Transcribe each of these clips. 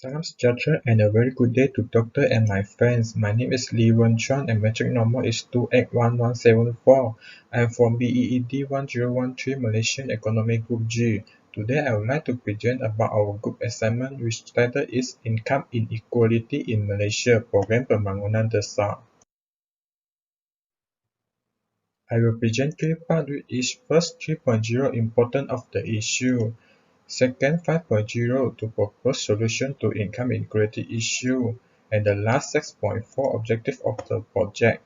Salam Sejahtera and a very good day to Doctor and my friends. My name is Lee Wen Chuan and metric number is 281174. I am from BEED 1013 Malaysian Economic Group G. Today I would like to present about our group assignment which title is Income Inequality in Malaysia Program Pembangunan Desa. I will present three parts which is first 3.0 important of the issue. Second, 5.0 to propose solution to income inequality issue, and the last 6.4 objective of the project.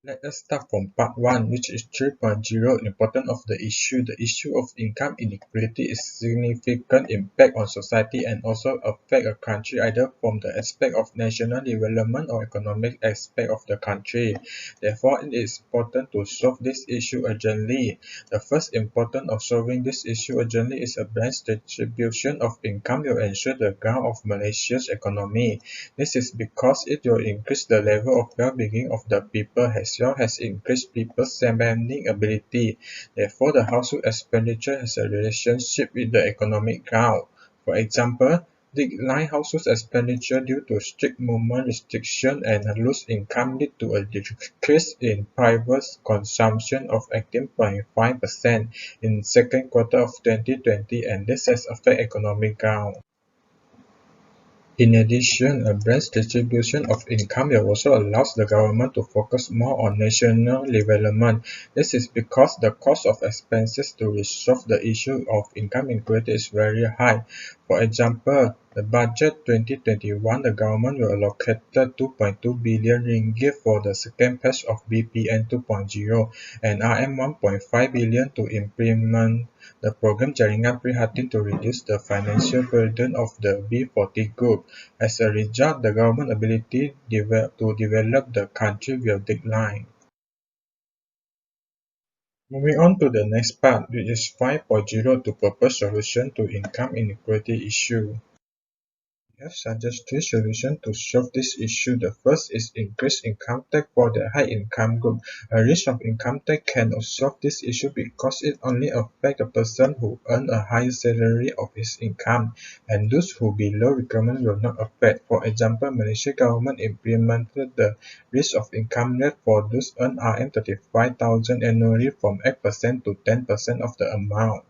Let us start from part 1, which is 3.0, important of the issue. The issue of income inequality is significant impact on society and also affect a country either from the aspect of national development or economic aspect of the country. Therefore, it is important to solve this issue urgently. The first important of solving this issue urgently is a balanced distribution of income will ensure the growth of Malaysia's economy. This is because it will increase the level of well-being of the people as well as increase people's spending ability. Therefore, the household expenditure has a relationship with the economic growth. For example, decline household expenditure due to strict movement restriction and loose income lead to a decrease in private consumption of 18.5% in second quarter of 2020, and this has affected economic growth. In addition, a balanced distribution of income will also allow the government to focus more on national development. This is because the cost of expenses to resolve the issue of income inequality is very high. For example, the budget 2021, the government will allocate 2.2 billion ringgit for the second phase of BPN 2.0 and RM 1.5 billion to implement the program Jaringan Prihatin to reduce the financial burden of the B40 group. As a result, the government ability to develop the country will decline. Moving on to the next part, which is 5.0 to propose solution to income inequality issue. We have suggested three solutions to solve this issue. The first is increase income tax for the high income group. A risk of income tax cannot solve this issue because it only affects the person who earn a higher salary of his income, and those who below requirement will not affect. For example, Malaysia government implemented the risk of income rate for those earn RM 35,000 annually from 8% to 10% of the amount.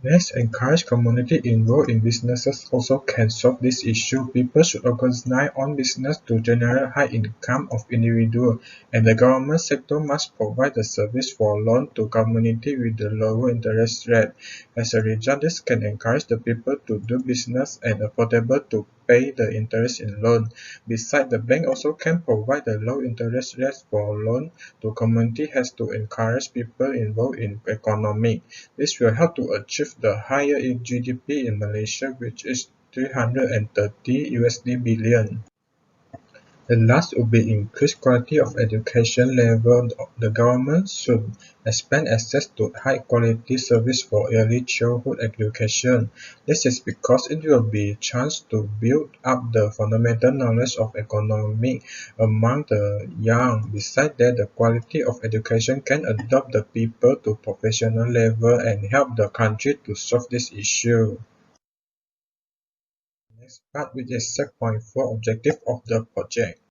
Next, encourage community involved in businesses also can solve this issue. People should organize on business to generate high income of individual, and the government sector must provide the service for loan to community with the lower interest rate. As a result, this can encourage the people to do business and affordable to pay the interest in loan. Besides, the bank also can provide the low interest rates for loan to community has to encourage people involved in economy. This will help to achieve the higher GDP in Malaysia, which is 330 USD billion. The last would be increased quality of education level. The government should expand access to high quality service for early childhood education. This is because it will be a chance to build up the fundamental knowledge of economy among the young. Besides that, the quality of education can adopt the people to professional level and help the country to solve this issue. Next part, which is 6.4 objective of the project.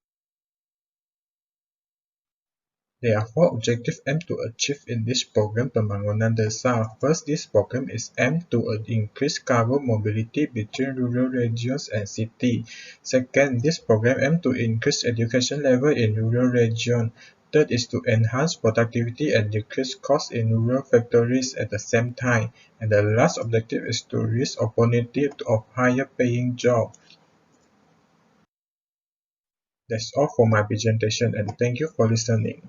There are four objectives aimed to achieve in this program Pembangunan Desa. First, this program is aimed to increase cargo mobility between rural regions and city. Second, this program aims to increase education level in rural region. Third is to enhance productivity and decrease costs in rural factories at the same time. And the last objective is to raise opportunity of higher paying jobs. That's all for my presentation, and thank you for listening.